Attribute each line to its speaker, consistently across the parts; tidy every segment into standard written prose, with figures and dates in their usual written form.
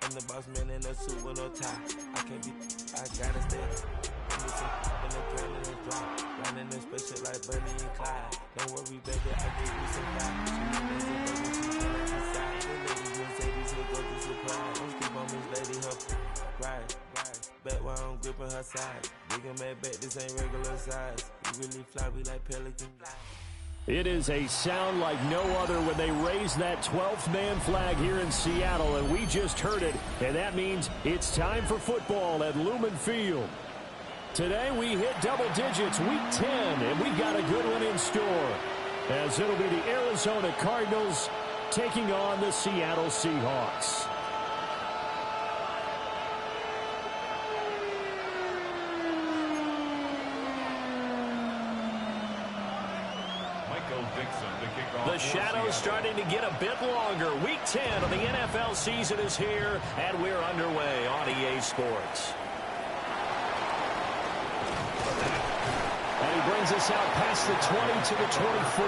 Speaker 1: I'm the boss man in a suit with no tie. I can't be, I gotta stay. In the grind and the drive. Riding in spaceship like Bonnie and Clyde. Don't worry, baby, I give you some vibe. She knows it, baby, she can't decide. The ladies Mercedes, he'll go through surprise. Don't sleep on this lady, her ride. Back while I'm gripping her side. Nigga mad back, this ain't regular size. We really fly, we like Pelican.
Speaker 2: It is a sound like no other when they raise that 12th man flag here in Seattle, and we just heard it, and that means it's time for football at Lumen Field. Today we hit double digits, week 10, and we've got a good one in store, as it'll be the Arizona Cardinals taking on the Seattle Seahawks. The shadow's starting to get a bit longer. Week 10 of the NFL season is here, and we're underway on EA Sports. And he brings us out past the 20 to the 24.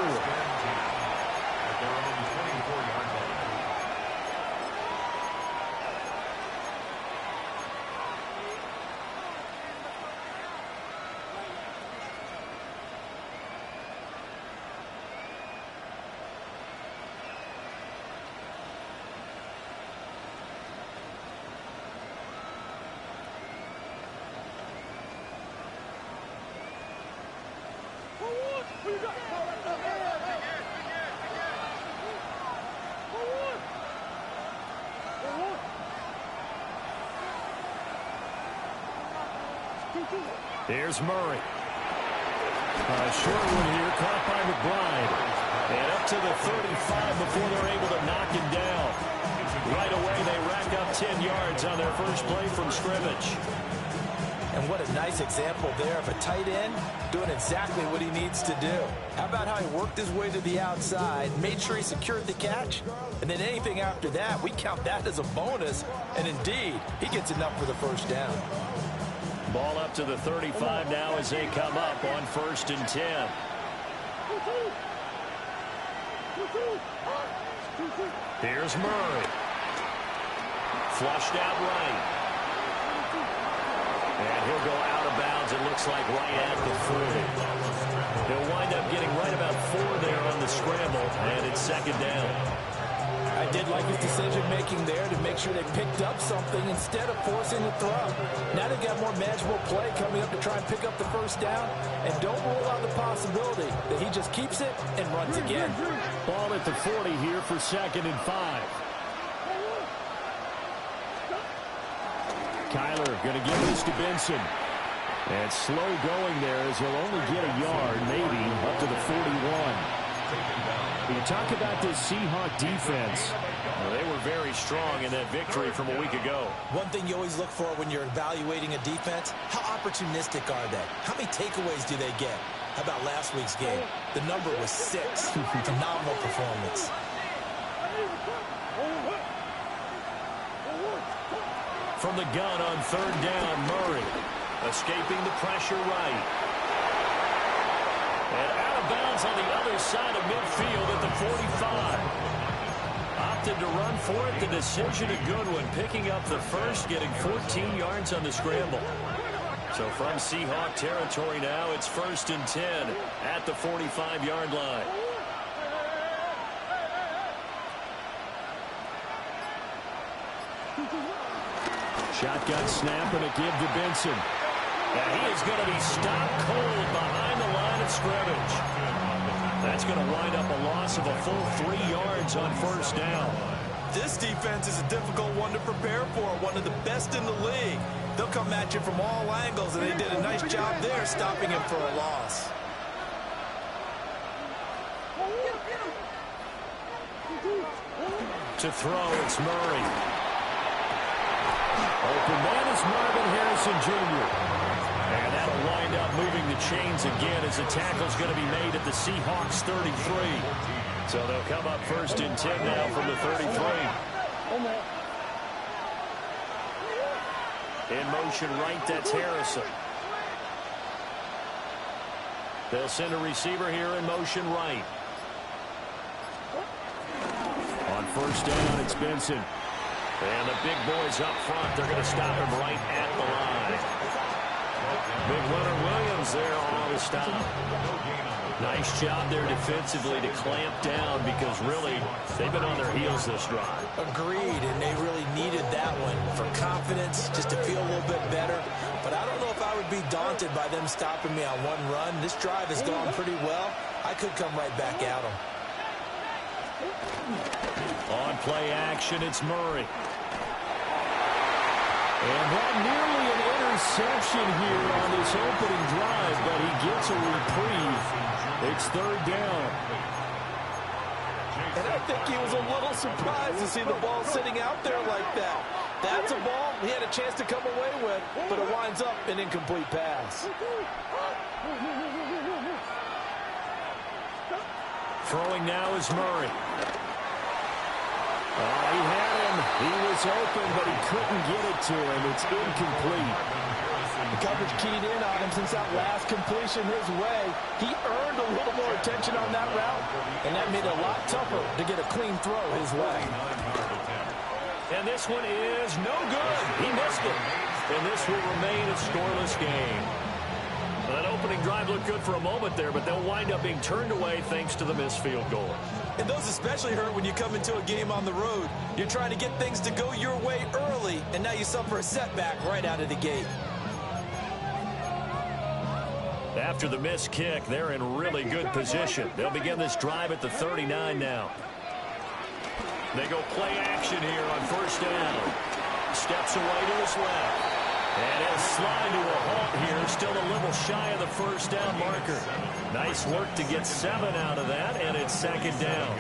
Speaker 2: Here's Murray. A short one here, caught by McBride. And up to the 35 before they're able to knock him down. Right away, they rack up 10 yards on their first play from scrimmage.
Speaker 3: And what a nice example there of a tight end doing exactly what he needs to do. How about how he worked his way to the outside, made sure he secured the catch, and then anything after that, we count that as a bonus. And indeed, he gets enough for the first down.
Speaker 2: Ball up to the 35 now as they come up on 1st and 10. Here's Murray. Flushed out right. And he'll go out of bounds, it looks like, right at the 40. He'll wind up getting right about 4 there on the scramble, and it's 2nd down.
Speaker 3: I did like his decision-making there to make sure they picked up something instead of forcing the throw. Now they've got more manageable play coming up to try and pick up the first down, and don't rule out the possibility that he just keeps it and runs again.
Speaker 2: Ball at the 40 here for 2nd and 5. Kyler going to give this to Benson. And slow going there as he'll only get a yard, maybe, up to the 41. You talk about this Seahawk defense. Well, they were very strong in that victory from a week ago.
Speaker 3: One thing you always look for when you're evaluating a defense, how opportunistic are they? How many takeaways do they get? How about last week's game? The number was 6. Phenomenal performance.
Speaker 2: From the gun on 3rd down, Murray. Escaping the pressure right. And out of bounds on the other side of midfield at the 45. Opted to run for it. The decision, a good one. Picking up the first, getting 14 yards on the scramble. So from Seahawk territory now, it's 1st and 10 at the 45-yard line. Shotgun snap and a give to Benson. And he is going to be stopped cold behind the line of scrimmage. That's going to wind up a loss of a full 3 yards on 1st down.
Speaker 3: This defense is a difficult one to prepare for, one of the best in the league. They'll come at you from all angles, and they did a nice job there stopping him for a loss.
Speaker 2: To throw, it's Murray. Open man is Marvin Harrison Jr. And that'll wind up moving the chains again as the tackle's going to be made at the Seahawks 33. So they'll come up 1st and 10 now from the 33. In motion right, that's Harrison. They'll send a receiver here in motion right. On 1st down, it's Benson. And the big boys up front, they're going to stop him right at the line. Big Leonard Williams there on the stop. Nice job there defensively to clamp down because really they've been on their heels this drive.
Speaker 3: Agreed, and they really needed that one for confidence, just to feel a little bit better. But I don't know if I would be daunted by them stopping me on one run. This drive has gone pretty well. I could come right back at them.
Speaker 2: On play action, it's Murray. And that nearly an interception here on this opening drive, but he gets a reprieve. It's third down.
Speaker 3: And I think he was a little surprised to see the ball sitting out there like that. That's a ball he had a chance to come away with, but it winds up an incomplete pass.
Speaker 2: Throwing now is Murray. He had him. He was open, but he couldn't get it to him. It's incomplete.
Speaker 3: The coverage keyed in on him since that last completion his way. He earned a little more attention on that route, and that made it a lot tougher to get a clean throw his way.
Speaker 2: And this one is no good. He missed it. And this will remain a scoreless game. Well, that opening drive looked good for a moment there, but they'll wind up being turned away thanks to the missed field goal.
Speaker 3: And those especially hurt when you come into a game on the road. You're trying to get things to go your way early, and now you suffer a setback right out of the gate.
Speaker 2: After the missed kick, they're in really good position. They'll begin this drive at the 39 now. They go play action here on first down. Steps away to his left. And he'll slide to a halt here, still a little shy of the first down marker. Nice work to get 7 out of that, and it's second down.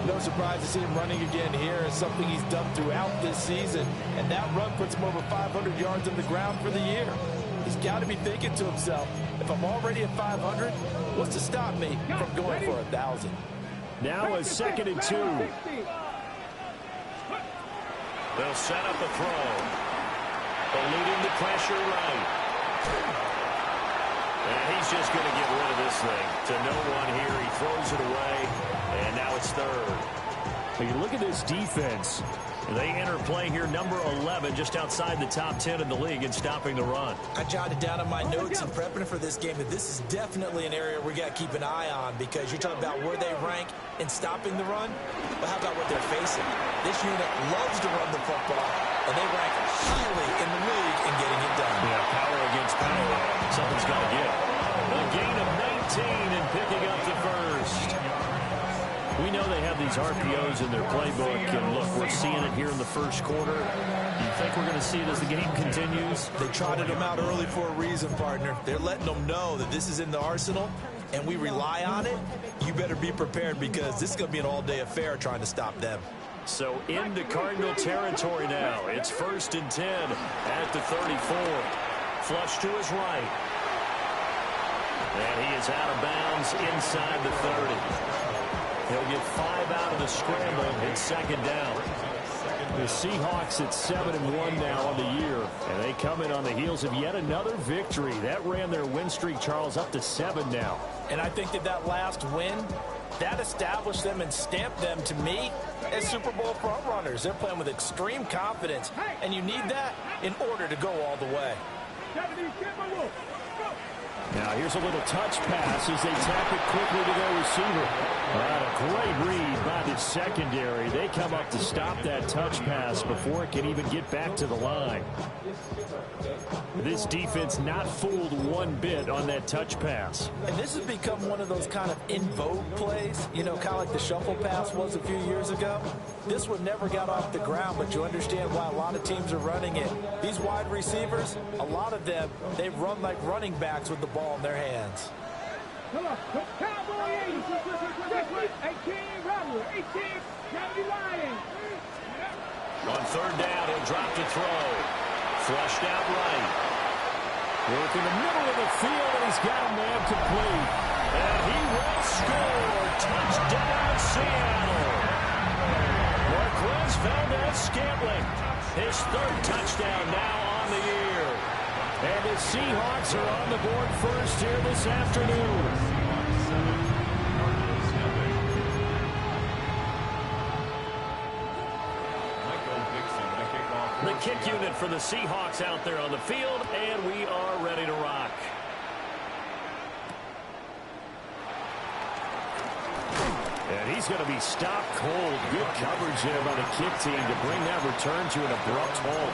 Speaker 3: No surprise to see him running again here. It's something he's done throughout this season. And that run puts him over 500 yards on the ground for the year. He's got to be thinking to himself, if I'm already at 500, what's to stop me from going for 1,000?
Speaker 2: Now a 2nd and 2. They'll set up a throw. Eluding the pressure right. And he's just going to get rid of this thing to no one here. He throws it away, and now it's third. When you look at this defense, they enter play here number 11, just outside the top 10 in the league in stopping the run. I jotted down in my notes and prepping for this game that this is definitely an area we got to keep an eye on because you're talking about where they rank in stopping the run. But how about what they're facing? This unit loves to run the football, and they rank highly in the league in getting it done. Yeah, power against power. Something's got to give. A gain of 19 and picking up the first. We know they have these RPOs in their playbook, and look, we're seeing it here in the first quarter. Do you think we're going to see it as the game continues? They trotted them out early for a reason, partner. They're letting them know that this is in the arsenal, and we rely on it. You better be prepared because this is going to be an all-day affair trying to stop them. So into Cardinal territory now. It's 1st and 10 at the 34. Flush to his right. And he is out of bounds inside the 30. He'll get 5 out of the scramble. It's second down. The Seahawks at 7-1 now on the year. And they come in on the heels of yet another victory. That ran their win streak, Charles, up to 7 now. And I think that last win, that established them and stamped them, to me, as Super Bowl front runners. They're playing with extreme confidence, and you need that in order to go all the way. Now here's a little touch pass as they tap it quickly to their receiver. A great read by the secondary. They come up to stop that touch pass before it can even get back to the line. This defense not fooled one bit on that touch pass. And this has become one of those kind of in vogue plays, you know, kind of like the shuffle pass was a few years ago. This one never got off the ground, but you understand why a lot of teams are running it. These wide receivers, a lot of them, they run like running backs with the ball in their hands. On third down, he'll drop to throw. Flushed out right. Work in the middle of the field, and he's got a man complete. And he will score. Touchdown, Seattle. Marquez Valdez-Scantling. His 3rd touchdown now on the year. And the Seahawks are on the board first here this afternoon. The kick unit for the Seahawks out there on the field, and we are ready to rock. And he's going to be stopped cold. Good coverage there by the kick team to bring that return to an abrupt halt.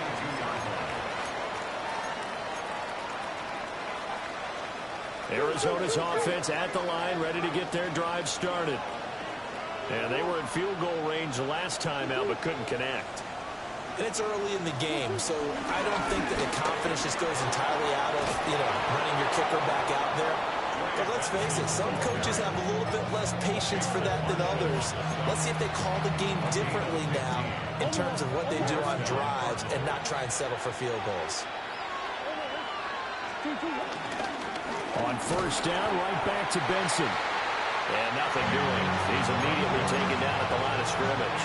Speaker 2: Arizona's offense at the line, ready to get their drive started. And they were in field goal range last time out, but couldn't connect.
Speaker 3: And it's early in the game, so I don't think that the confidence just goes entirely out of, running your kicker back out there. But let's face it, some coaches have a little bit less patience for that than others. Let's see if they call the game differently now in terms of what they do on drives and not try and settle for field goals.
Speaker 2: On first down, right back to Benson. And nothing doing. He's immediately taken down at the line of scrimmage.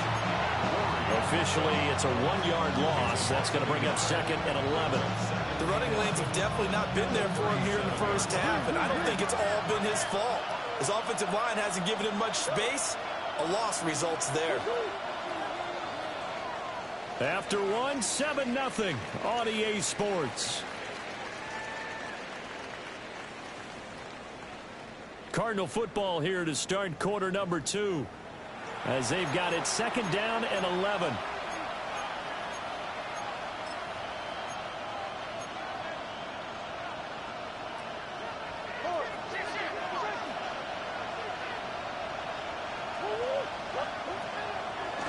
Speaker 2: Officially, it's a 1-yard loss. That's going to bring up 2nd and 11.
Speaker 3: The running lanes have definitely not been there for him here in the first half, and I don't think it's all been his fault. His offensive line hasn't given him much space. A loss results there.
Speaker 2: After one, 7-0 on EA Sports. Cardinal football here to start quarter number 2. As they've got it 2nd down and 11.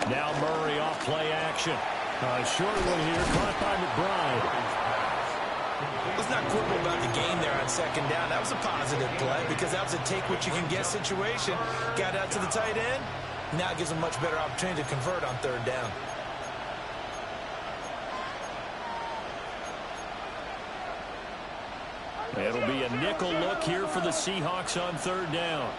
Speaker 2: Now Murray off play action. A short one here, caught by McBride.
Speaker 3: Let's not quibble about the game there on 2nd down. That was a positive play because that was a take-what-you-can-get situation. Got out to the tight end. Now it gives them much better opportunity to convert on 3rd down.
Speaker 2: It'll be a nickel look here for the Seahawks on 3rd down.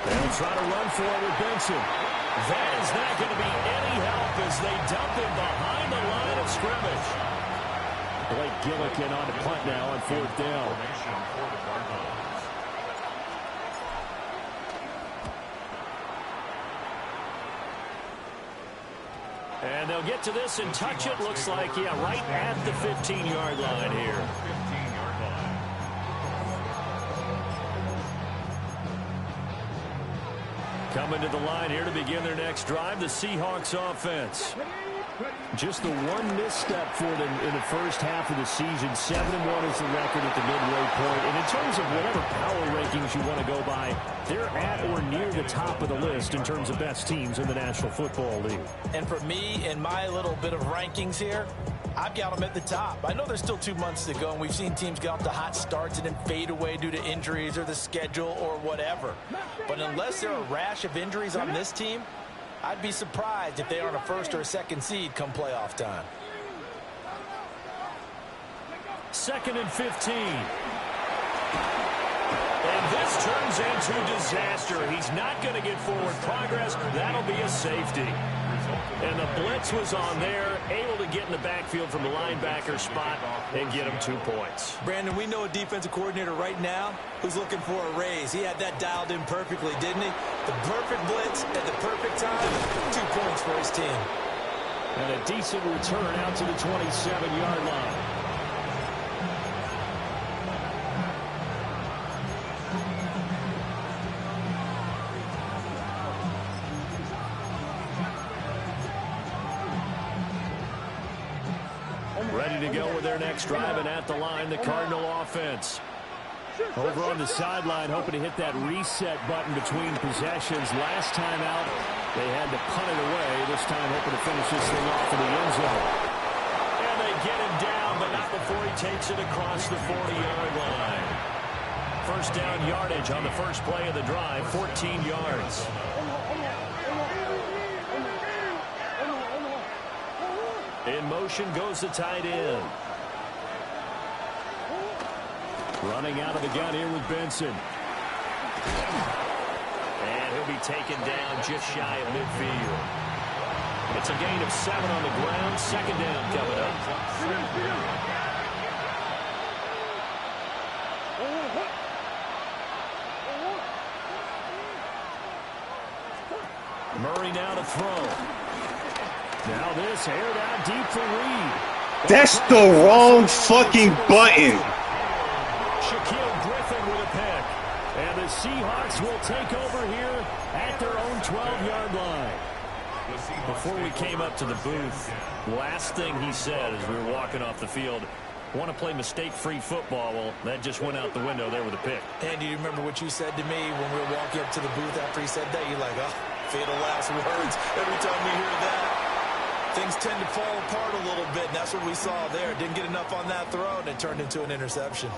Speaker 2: They'll try to run for it with Benson. That is not going to be any help as they dump him behind the line of scrimmage. Blake Gillikin on the punt now on 4th down. And they'll get to this and touch it. Looks like, right at the 15-yard line here. Coming to the line here to begin their next drive, the Seahawks offense. Just the one misstep for them in the first half of the season. 7-1 is the record at the midway point. And in terms of whatever power rankings you want to go by, they're at or near the top of the list in terms of best teams in the National Football League.
Speaker 3: And for me, in my little bit of rankings here, I've got them at the top. I know there's still 2 months to go, and we've seen teams get off to hot starts and then fade away due to injuries or the schedule or whatever. But unless there are a rash of injuries on this team, I'd be surprised if they aren't a 1st or a 2nd seed come playoff time.
Speaker 2: 2nd and 15. And this turns into disaster. He's not going to get forward progress. That'll be a safety. And the blitz was on there, able to get in the backfield from the linebacker spot and get him 2 points.
Speaker 3: Brandon, we know a defensive coordinator right now who's looking for a raise. He had that dialed in perfectly, didn't he? The perfect blitz at the perfect time, 2 points for his team.
Speaker 2: And a decent return out to the 27-yard line. Ready to go with their next drive, and at the line, the Cardinal offense. Over on the sideline, hoping to hit that reset button between possessions. Last time out, they had to punt it away. This time, hoping to finish this thing off in the end zone. And they get him down, but not before he takes it across the 40-yard line. First down yardage on the first play of the drive, 14 yards. In motion goes the tight end. Running out of the gun here with Benson. And he'll be taken down just shy of midfield. It's a gain of 7 on the ground. 2nd down coming up. Murray now to throw. Now this aired out deep for Reed.
Speaker 4: That's the wrong fucking button.
Speaker 2: Shaquille Griffin with a pick. And the Seahawks will take over here at their own 12-yard line. Before we came up to the booth, last thing he said as we were walking off the field, want to play mistake-free football. Well, that just went out the window there with a pick.
Speaker 3: And do you remember what you said to me when we were walking up to the booth after he said that? You're like, oh, fatal last words. Every time we hear that, things tend to fall apart a little bit. And that's what we saw there. Didn't get enough on that throw, and it turned into an interception.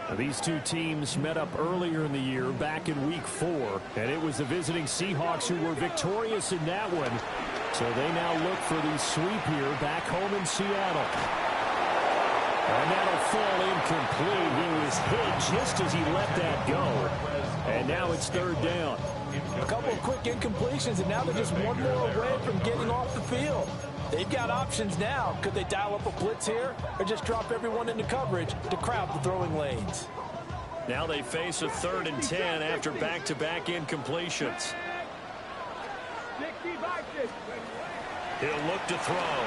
Speaker 2: Now, these two teams met up earlier in the year, back in Week 4, and it was the visiting Seahawks who were victorious in that one. So they now look for the sweep here back home in Seattle. And that'll fall incomplete. He was hit just as he let that go. And now it's third down.
Speaker 3: A couple of quick incompletions, and now they're just one more away from getting off the field. They've got options now. Could they dial up a blitz here or just drop everyone into coverage to crowd the throwing lanes?
Speaker 2: Now they face a 3rd and 10 after back-to-back incompletions. He'll look to throw.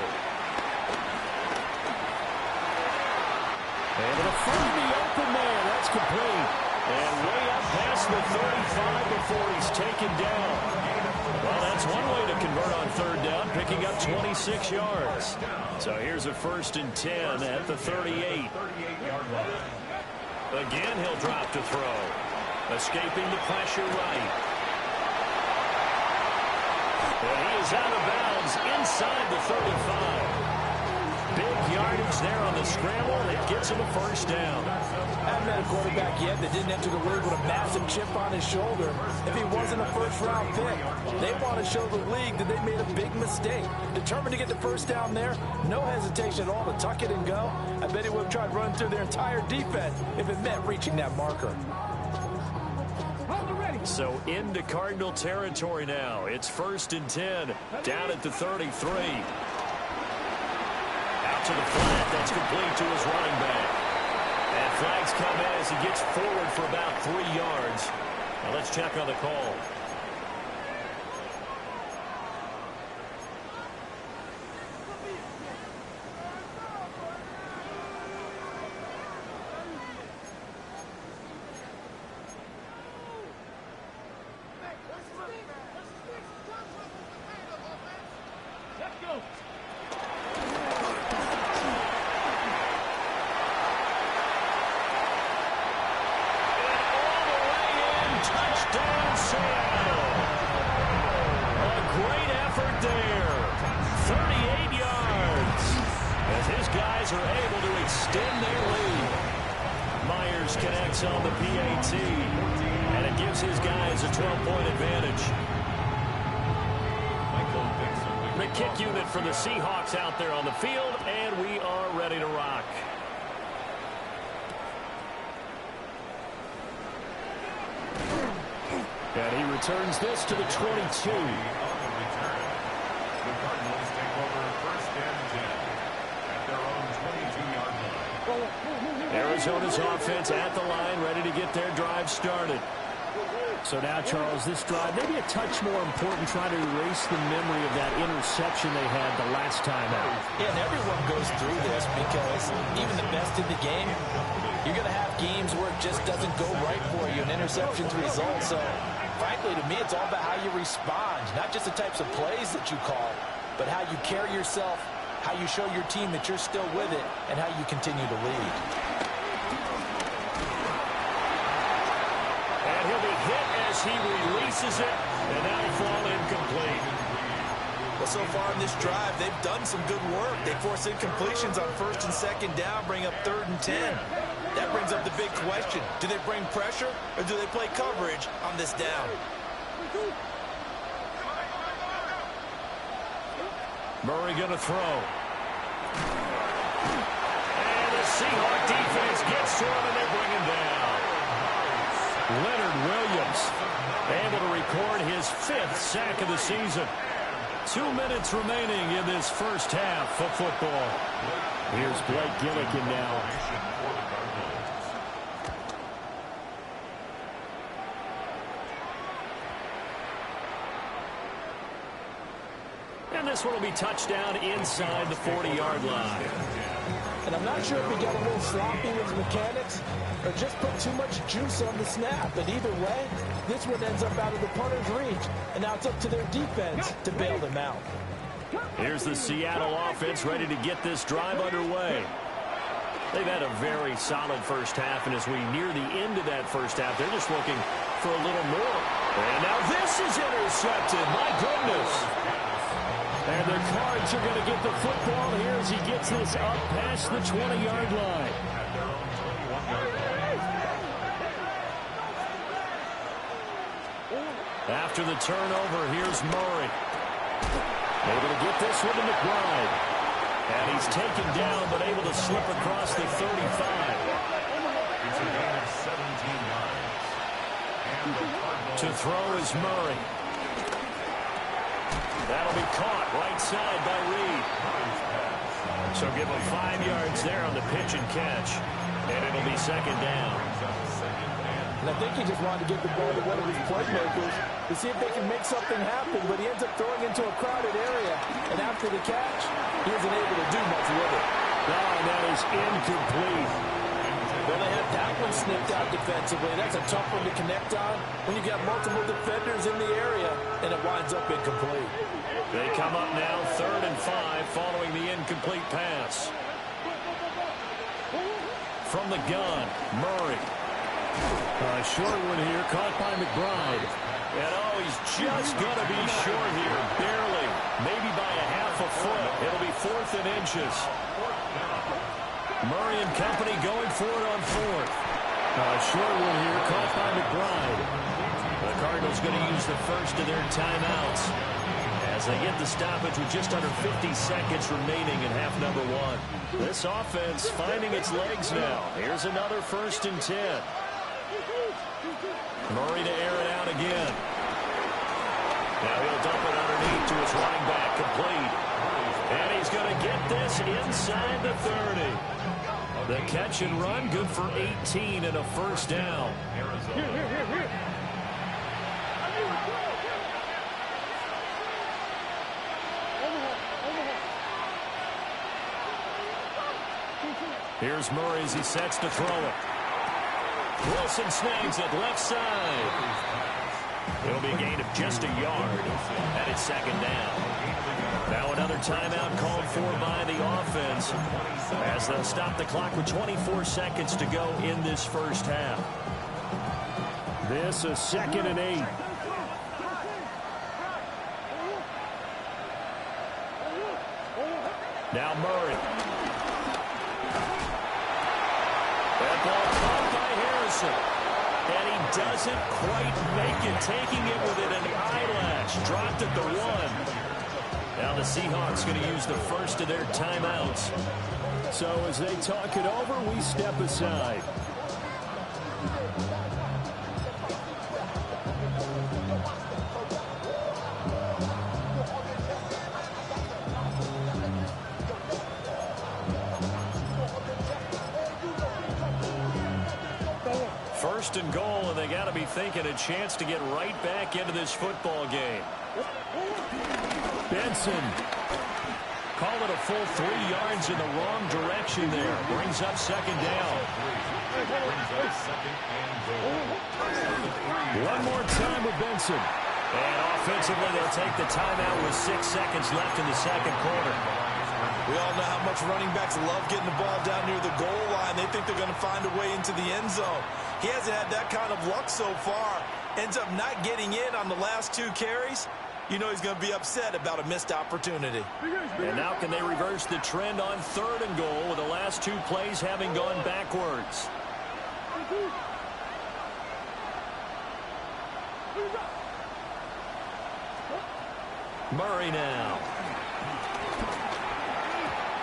Speaker 2: Able to find the open man. That's complete. And way up past the 35 before he's taken down. Well, that's one way to convert on 3rd down, picking up 26 yards. So here's a 1st and 10 at the 38. Again, he'll drop to throw. Escaping the pressure right. And he is out of bounds inside the 35. Big yardage there on the scramble. It gets him a 1st down.
Speaker 3: I haven't met a quarterback yet that didn't enter the league with a massive chip on his shoulder. If he wasn't a first-round pick, they want to show the league that they made a big mistake. Determined to get the 1st down there, no hesitation at all to tuck it and go. I bet he would have tried running through their entire defense if it meant reaching that marker.
Speaker 2: So into Cardinal territory now. It's 1st and 10, down at the 33. Out to the flat, that's complete to his running back. And flags come in as he gets forward for about 3 yards. Now let's check on the call. On the PAT, and it gives his guys a 12-point advantage. The kick unit for the Seahawks out there on the field, and we are ready to rock. And he returns this to the 22.
Speaker 5: The Cardinals take over 1st and 10 at their own 22-yard line.
Speaker 2: Arizona's offense at the line, ready to get their drive started. So now, Charles, this drive, maybe a touch more important, trying to erase the memory of that interception they had the last time out.
Speaker 3: Yeah, and everyone goes through this because even the best in the game, you're going to have games where it just doesn't go right for you, and interceptions result. So, frankly, to me, it's all about how you respond, not just the types of plays that you call, but how you carry yourself, how you show your team that you're still with it, and how you continue to lead.
Speaker 2: And he'll be hit as he releases it, and that'll fall incomplete.
Speaker 3: Well, so far in this drive, they've done some good work. They force incompletions on 1st and 2nd down, bring up 3rd and 10. That brings up the big question. Do they bring pressure, or do they play coverage on this down?
Speaker 2: Murray going to throw. And the Seahawk defense gets to him, and they bring him down. Leonard Williams able to record his 5th sack of the season. 2 minutes remaining in this first half of football. Here's Blake Gillikin now. And this one will be touchdown inside the 40-yard line.
Speaker 3: And I'm not sure if he got a little sloppy with his mechanics or just put too much juice on the snap. But either way, this one ends up out of the punter's reach. And now it's up to their defense to bail them out.
Speaker 2: Here's the Seattle offense ready to get this drive underway. They've had a very solid first half, and as we near the end of that first half, they're just looking for a little more. And now this is intercepted. My goodness. And the Cards are going to get the football here as he gets this up past the 20-yard line. After the turnover, here's Murray. Able to get this one to McBride. And he's taken down, but able to slip across the 35.
Speaker 5: It's a gain of 17 yards. And the Cardinals
Speaker 2: To throw is Murray. That'll be caught right side by Reed. So give him 5 yards there on the pitch and catch. And it'll be second down.
Speaker 3: And I think he just wanted to get the ball to one of his playmakers to see if they can make something happen, but he ends up throwing into a crowded area. And after the catch, he isn't able to do much with it.
Speaker 2: Oh, and that is incomplete.
Speaker 3: Well, they had that one snipped out defensively. That's a tough one to connect on when you've got multiple defenders in the area, and it winds up incomplete.
Speaker 2: They come up now 3rd and 5 following the incomplete pass. From the gun, Murray. A short one here, caught by McBride. And oh, he's just going to be short here, barely. Maybe by a half a foot. It'll be 4th and inches. Murray and company going for it on 4th. A short one here, caught by McBride. The Cardinals going to use the first of their timeouts as they get the stoppage with just under 50 seconds remaining in half number 1. This offense finding its legs now. Here's another 1st and 10. Murray to air it out again. Now he'll dump it underneath to his running back, complete. And he's going to get this inside the 30. The catch and run, good for 18 and a first down. Here's Murray as he sets to throw it. Wilson snags it left side. It'll be a gain of just a yard, and it's second down. Now another timeout called for by the offense as they'll stop the clock with 24 seconds to go in this first half. This is 2nd and 8. Now Murray. That ball caught by Harrison. And he doesn't quite make it, taking it within an eyelash. Dropped at the 1. Now the Seahawks going to use the first of their timeouts. So as they talk it over, we step aside. First and goal, and they got to be thinking a chance to get right back into this football game. Benson. Call it a full 3 yards in the wrong direction there. Brings up second down. One more time with Benson. And offensively, they'll take the timeout with 6 seconds left in the second quarter.
Speaker 3: We all know how much running backs love getting the ball down near the goal line. They think they're going to find a way into the end zone. He hasn't had that kind of luck so far. Ends up not getting in on the last 2 carries. You know he's going to be upset about a missed opportunity.
Speaker 2: And now can they reverse the trend on 3rd and goal with the last 2 plays having gone backwards? Murray now.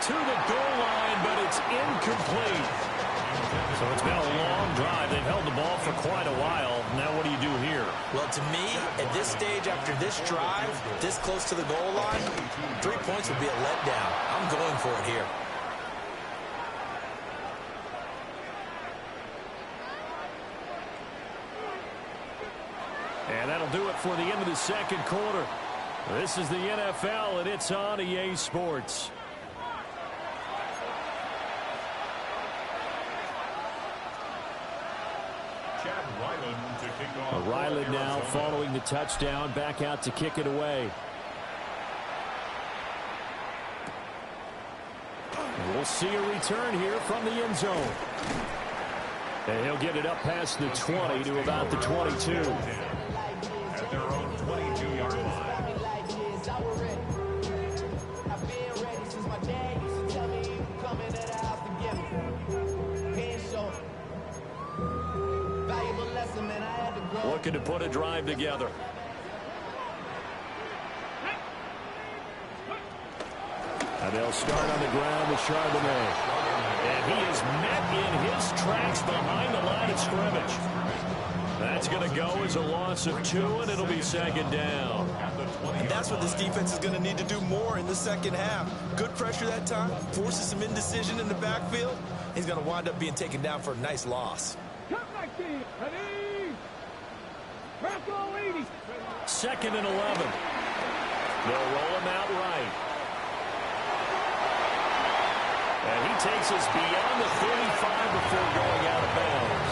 Speaker 2: To the goal line, but it's incomplete. So it's been a long drive. They've held the ball for quite a while. Now what do you do here?
Speaker 3: Well, to me, at this stage, after this drive, this close to the goal line, 3 points would be a letdown. I'm going for it here.
Speaker 2: And that'll do it for the end of the second quarter. This is the NFL, and it's on EA Sports.
Speaker 5: Chad Ryland to kick off.
Speaker 2: Ryland now
Speaker 5: Arizona.
Speaker 2: following the touchdown, back out to kick it away. We'll see a return here from the end zone. And he'll get it up past the 20 to about the 22.
Speaker 5: At their own 22-yard line.
Speaker 2: Looking to put a drive together. And they'll start on the ground with Charbonnet. And he is met in his tracks behind the line of scrimmage. That's going to go as a loss of 2, and it'll be second down.
Speaker 3: And that's what this defense is going to need to do more in the second half. Good pressure that time, forces some indecision in the backfield. He's going to wind up being taken down for a nice loss.
Speaker 2: Second and 11. They'll roll him out right. And he takes us beyond the 35 before going out of bounds.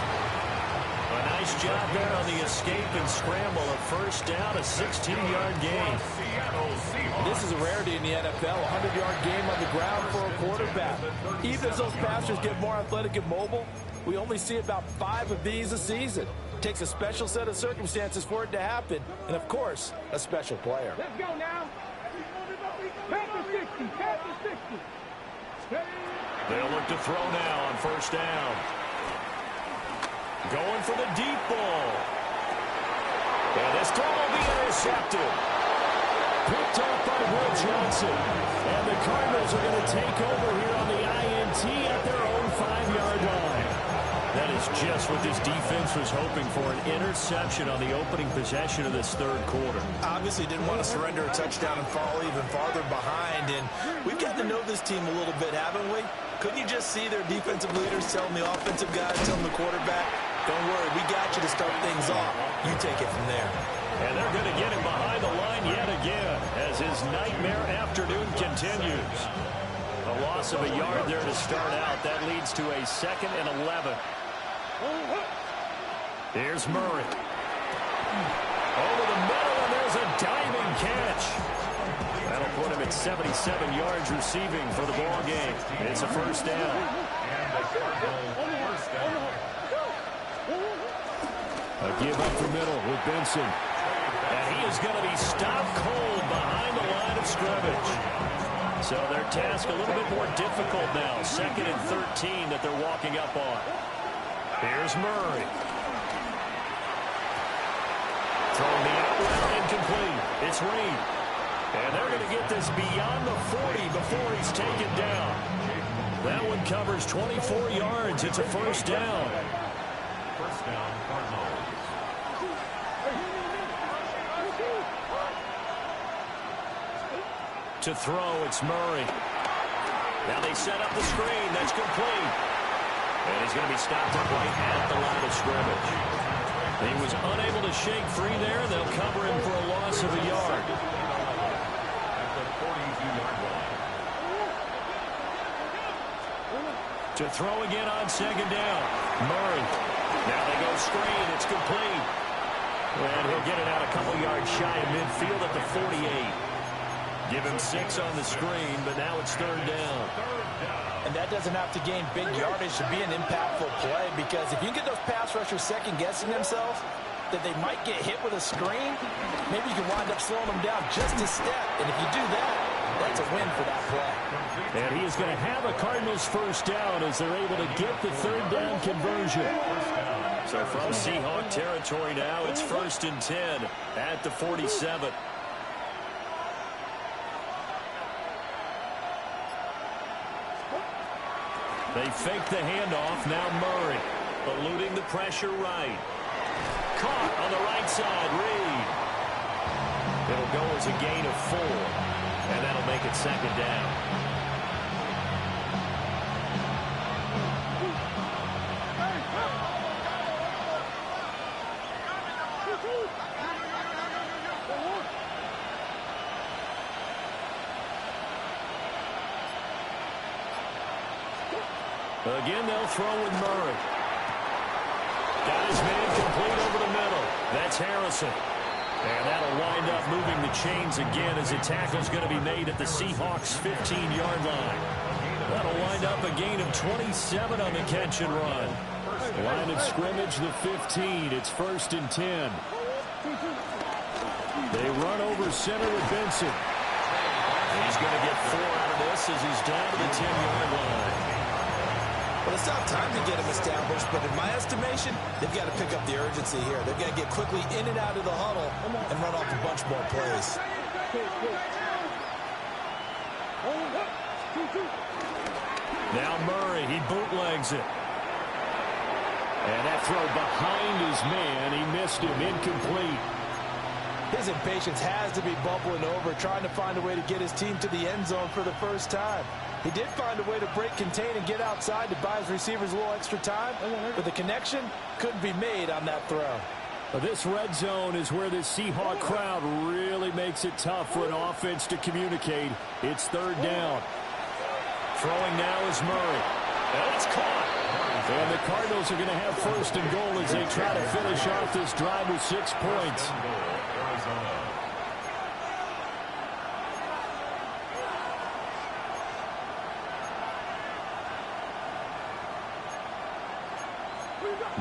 Speaker 2: A nice job there on the escape and scramble. A first down, a 16-yard gain.
Speaker 3: This is a rarity in the NFL, a 100-yard game on the ground for a quarterback. Even as those passers get more athletic and mobile, we only see about 5 of these a season. It takes a special set of circumstances for it to happen, and of course, a special player.
Speaker 6: Let's go now. Back to 60. Back to 60.
Speaker 2: They'll look to throw now on first down. Going for the deep ball. And this throw will be intercepted. Picked up by Will Johnson. And the Cardinals are going to take over here on the INT at their own 5-yard line. That is just what this defense was hoping for, an interception on the opening possession of this third quarter.
Speaker 3: Obviously didn't want to surrender a touchdown and fall even farther behind, and we've gotten to know this team a little bit, haven't we? Couldn't you just see their defensive leaders telling the offensive guys, telling the quarterback, don't worry, we got you to start things off. You take it from there.
Speaker 2: And they're going to get him behind the line yet again as his nightmare afternoon continues. A loss of a yard there to start out. That leads to a 2nd and 11. Here's Murray. Over the middle, and there's a diving catch. That'll put him at 77 yards receiving for the ball game. It's a first down. A give up the middle with Benson. And he is going to be stopped cold behind the line of scrimmage. So their task a little bit more difficult now. 2nd and 13 that they're walking up on. Here's Murray. Throwing the out route incomplete. It's Reed. And they're going to get this beyond the 40 before he's taken down. That one covers 24 yards. It's a first down.
Speaker 5: First down, Cardinals.
Speaker 2: To throw, it's Murray. Now they set up the screen. That's complete. And he's going to be stopped up right at the line of scrimmage. He was unable to shake free there. They'll cover him for a loss of a yard.
Speaker 5: At the 42-yard line.
Speaker 2: To throw again on second down. Murray. Now they go screen. It's complete. And he'll get it out a couple yards shy of midfield at the 48. Give him 6 on the screen, but now it's third down.
Speaker 3: And that doesn't have to gain big yardage to be an impactful play, because if you get those pass rushers second-guessing themselves that they might get hit with a screen, maybe you can wind up slowing them down just a step. And if you do that, that's a win for that play.
Speaker 2: And he is going to have a Cardinals first down as they're able to get the third down conversion. So from Seahawk territory now, it's 1st and 10 at the 47. They fake the handoff. Now Murray eluding the pressure right. Caught on the right side. Reed. It'll go as a gain of 4. And that'll make it second down. Again, they'll throw with Murray. Got his man complete over the middle. That's Harrison. And that'll wind up moving the chains again as the tackle's going to be made at the Seahawks' 15-yard line. That'll wind up a gain of 27 on the catch and run. Line of scrimmage, the 15. It's 1st and 10. They run over center with Benson. He's going to get 4 out of this as he's down to the 10-yard line.
Speaker 3: Well, it's not time to get him established, but in my estimation, they've got to pick up the urgency here. They've got to get quickly in and out of the huddle and run off a bunch more plays.
Speaker 2: Now Murray, he bootlegs it. And that throw behind his man, he missed him, incomplete.
Speaker 3: His impatience has to be bubbling over, trying to find a way to get his team to the end zone for the first time. He did find a way to break, contain, and get outside to buy his receivers a little extra time, but the connection couldn't be made on that throw.
Speaker 2: This red zone is where the Seahawk crowd really makes it tough for an offense to communicate. It's 3rd down. Throwing now is Murray. And it's caught. And the Cardinals are going to have 1st and goal as they try to finish off this drive with 6 points.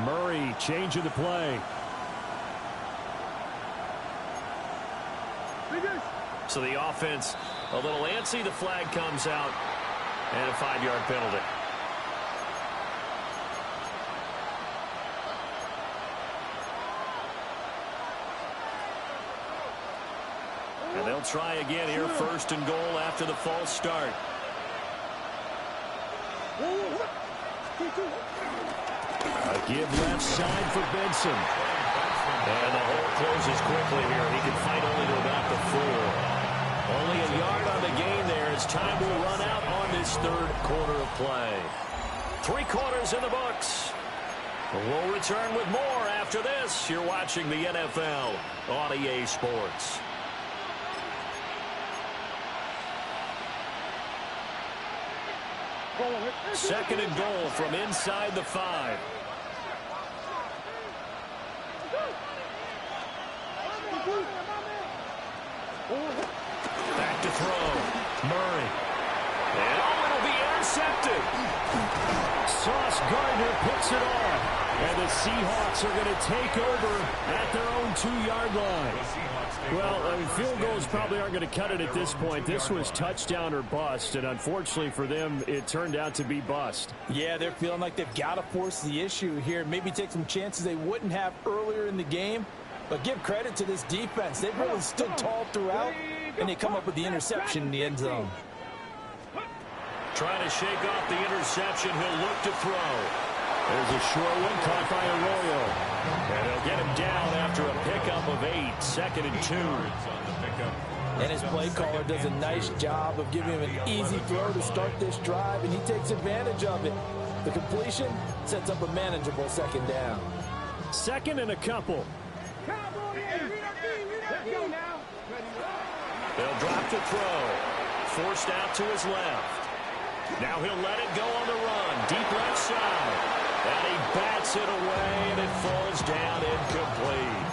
Speaker 2: Murray changing the play. So the offense a little antsy. The flag comes out and a 5-yard penalty. And they'll try again here, 1st and goal after the false start. A give left side for Benson. And the hole closes quickly here. He can fight only to about the 4. Only a yard on the gain there as time will run out on this 3rd quarter of play. 3 quarters in the books. We'll return with more after this. You're watching the NFL on EA Sports. Second and goal from inside the 5. Back to throw. Murray. And it'll be intercepted. Sauce Gardner picks it off. And the Seahawks are going to take over at their own 2-yard line. Well, field goals probably aren't going to cut it at this point. This was touchdown or bust, and unfortunately for them, it turned out to be bust.
Speaker 3: Yeah, they're feeling like they've got to force the issue here. Maybe take some chances they wouldn't have earlier in the game. But give credit to this defense. They've really stood tall throughout, and they come up with the interception in the end zone.
Speaker 2: Trying to shake off the interception. He'll look to throw. There's a short one caught by Arroyo. And they'll get him down after a pickup of 8. 2nd and 2.
Speaker 3: And his play caller does a nice job of giving him an easy throw to start this drive, and he takes advantage of it. The completion sets up a manageable 2nd down.
Speaker 2: 2nd and a couple. They'll drop to throw. Forced out to his left. Now he'll let it go on the run. Deep left side. And he bats it away, and it falls down incomplete.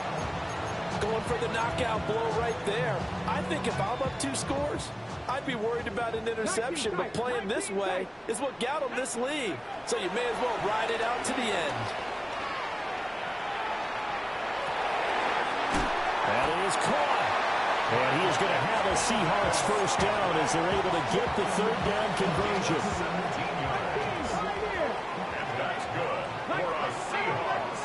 Speaker 3: Going for the knockout blow right there. I think if I'm up 2 scores, I'd be worried about an interception, but playing this way is what got him this lead. So you may as well ride it out to the end.
Speaker 2: And it is caught. And he is going to have a Seahawks 1st down as they're able to get the 3rd down conversion.
Speaker 5: And that's good for a Seahawks.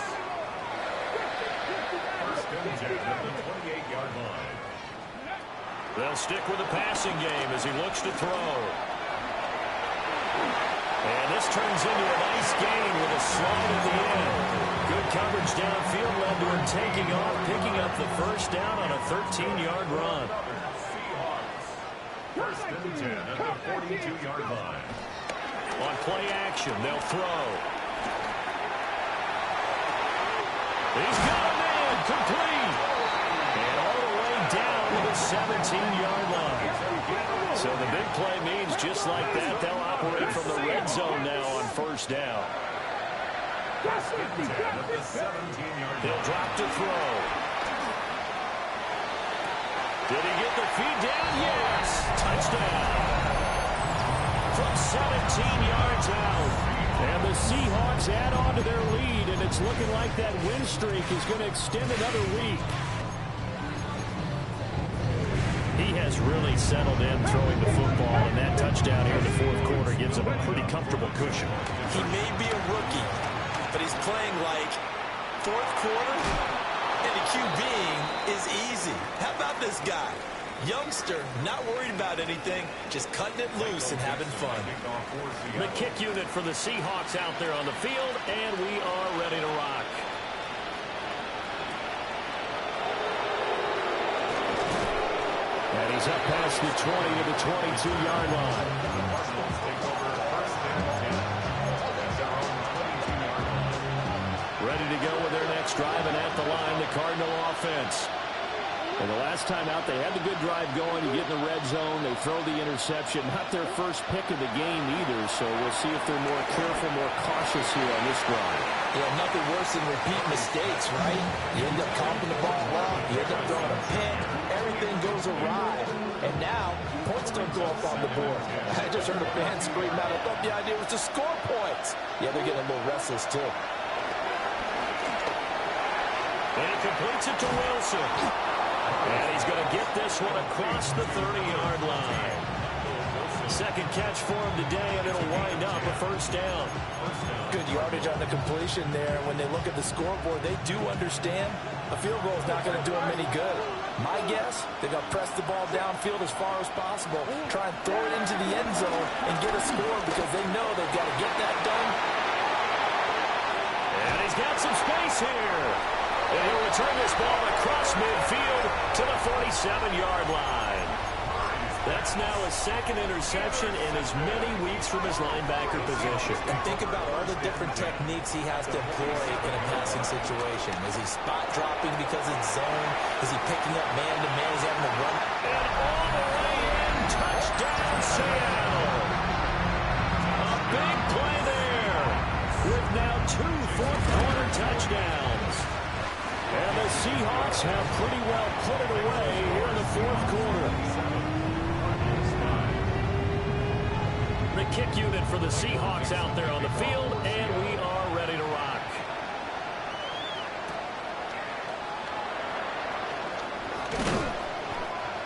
Speaker 5: 1st and 10 at the 28-yard line.
Speaker 2: They'll stick with the passing game as he looks to throw. And this turns into a nice gain with a slide at the end. Good coverage downfield led to him taking off, picking up the 1st down on a 13-yard run.
Speaker 5: Seahawks. 1st and 10 at the 42-yard line.
Speaker 2: On play action, they'll throw. He's got a man, complete. And all the way down to the 17-yard line. So the big play means just like that, they'll operate from the red zone now on first down. He'll drop to throw. Did he get the feed down? Yes! Touchdown! From 17 yards out. And the Seahawks add on to their lead, and it's looking like that win streak is going to extend another week. He has really settled in throwing the football, and that touchdown here in the fourth quarter gives him a pretty comfortable cushion.
Speaker 3: He may be a rookie, but he's playing like fourth quarter, and the QBing is easy. How about this guy? Youngster, not worried about anything, just cutting it loose and having fun.
Speaker 2: The kick unit for the Seahawks out there on the field, and we are ready to rock. And he's up past the 20 to the 22-yard line. Ready to go with their next drive, and at the line, the Cardinal offense. And the last time out, they had the good drive going. You get in the red zone, they throw the interception. Not their first pick of the game either, so we'll see if they're more careful, more cautious here on this drive.
Speaker 3: Yeah, nothing worse than repeat mistakes, right? You end up comping the ball wrong, you end up throwing a pick, everything goes awry. And now, points don't go up on the board. I just heard a fan scream out, I thought the idea was to score points. Yeah, they're getting a little restless, too.
Speaker 2: And he completes it to Wilson. And he's going to get this one across the 30-yard line. Second catch for him today, and it'll wind up a first down.
Speaker 3: Good yardage on the completion there. When they look at the scoreboard, they do understand a field goal is not going to do them any good. My guess, they're going to press the ball downfield as far as possible, try and throw it into the end zone and get a score because they know they've got to get that done.
Speaker 2: And he's got some space here. And he'll return this ball across midfield to the 47-yard line. That's now a second interception in as many weeks from his linebacker position.
Speaker 3: And think about all the different techniques he has to employ in a passing situation. Is he spot dropping because it's zone? Is he picking up man-to-man? Is he having to run?
Speaker 2: And all the way in, touchdown Seattle. A big play there with now 2 fourth-quarter touchdowns. And the Seahawks have pretty well put it away here in the fourth quarter. The kick unit for the Seahawks out there on the field, and we are ready to rock.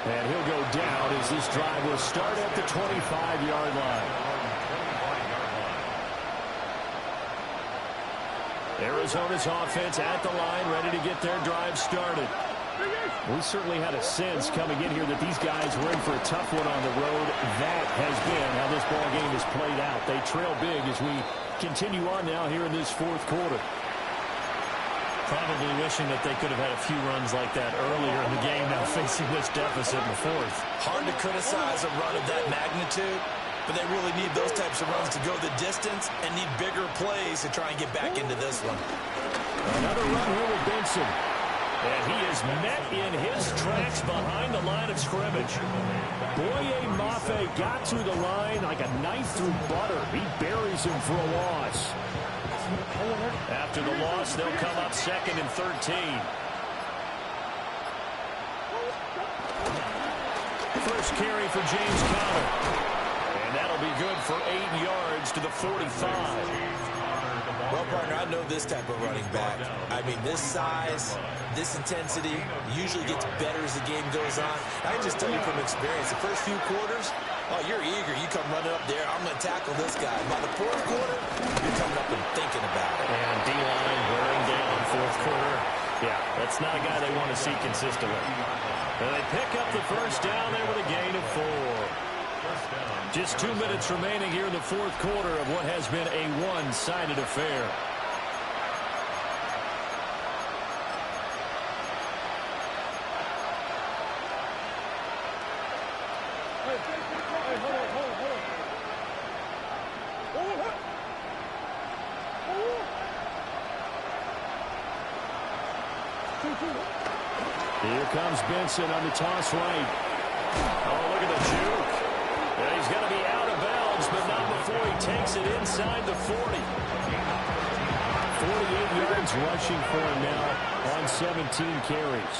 Speaker 2: And he'll go down as this drive will start at the 25-yard line. Arizona's offense at the line, ready to get their drive started. We certainly had a sense coming in here that these guys were in for a tough one on the road. That has been how this ball game has played out. They trail big as we continue on now here in this fourth quarter. Probably wishing that they could have had a few runs like that earlier in the game, now facing this deficit in the fourth.
Speaker 3: Hard to criticize a run of that magnitude, but they really need those types of runs to go the distance and need bigger plays to try and get back into this one.
Speaker 2: Another run here with Benson. And he is met in his tracks behind the line of scrimmage. Boye Mafe got to the line like a knife through butter. He buries him for a loss. After the loss, they'll come up second and 13. First carry for James Conner. And that'll be good for 8 yards to the 45.
Speaker 3: Well, partner, I know this type of running back. I mean, this size, this intensity usually gets better as the game goes on. I can just tell you from experience, the first few quarters, oh, you're eager. You come running up there, I'm going to tackle this guy. By the fourth quarter, you're coming up and thinking about it.
Speaker 2: And D-line wearing down fourth quarter. Yeah, that's not a guy they want to see consistently. And they pick up the first down there with a gain of 4. Just 2 minutes remaining here in the fourth quarter of what has been a one-sided affair. Here comes Benson on the toss right. Oh, look at the juke. inside the 40. 48 yards rushing for him now on 17 carries.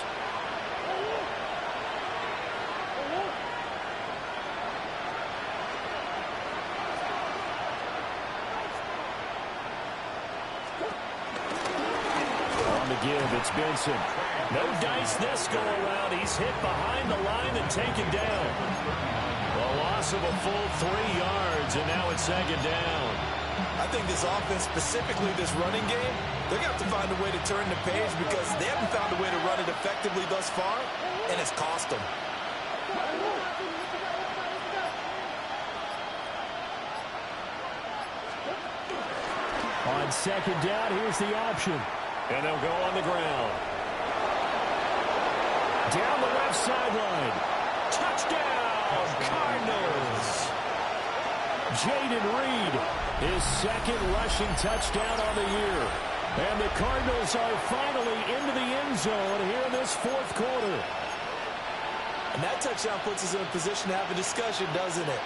Speaker 2: On the give, it's Benson. No dice this go around. He's hit behind the line and taken down. A loss of a full 3 yards, and now it's second down.
Speaker 3: I think this offense, specifically this running game, they're going to have to find a way to turn the page because they haven't found a way to run it effectively thus far, and it's cost them.
Speaker 2: On second down, here's the option. And they'll go on the ground. Down the left sideline. Touchdown, Cardinals. Jaden Reed, his second rushing touchdown on the year. And the Cardinals are finally into the end zone here in this fourth quarter.
Speaker 3: And that touchdown puts us in a position to have a discussion, doesn't it?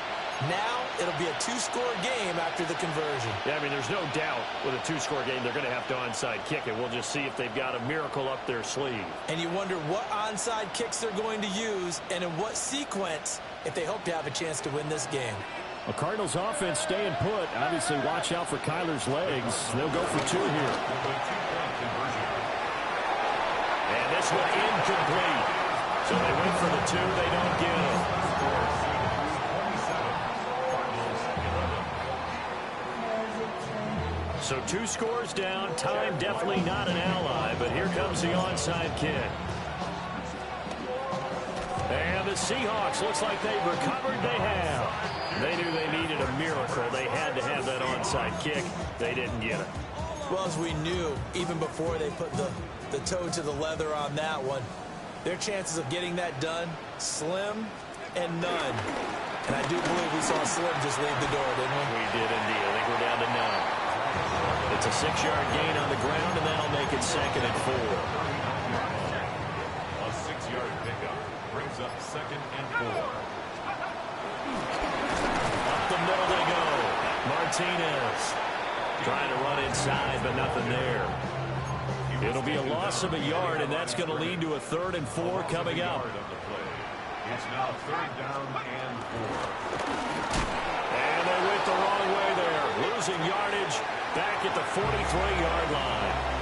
Speaker 3: Now it'll be a 2-score game after the conversion.
Speaker 2: Yeah, I mean, there's no doubt with a 2-score game they're going to have to onside kick it. We'll just see if they've got a miracle up their sleeve.
Speaker 3: And you wonder what onside kicks they're going to use and in what sequence if they hope to have a chance to win this game.
Speaker 2: The Cardinals offense staying put. Obviously, watch out for Kyler's legs. They'll go for 2 here. And this one incomplete. So they went for the 2. They don't get it. So 2 scores down. Time definitely not an ally, but here comes the onside kick. And the Seahawks, looks like they've recovered. They have. They knew they needed a miracle. They had to have that onside kick. They didn't get it.
Speaker 3: Well, as we knew, even before they put the toe to the leather on that one, their chances of getting that done, slim and none. And I do believe we saw Slim just leave the door, didn't we?
Speaker 2: We did indeed. I think we're down to none. It's a 6-yard gain on the ground, and that'll make it 2nd and 4.
Speaker 5: A 6-yard pickup brings up 2nd and 4.
Speaker 2: Up the middle they go. Martinez trying to run inside, but nothing there. It'll be a loss of a yard, and that's going to lead to a 3rd and 4 coming up.
Speaker 5: It's now 3rd down and 4.
Speaker 2: And they went the wrong way there. Losing yardage back at the 43-yard line.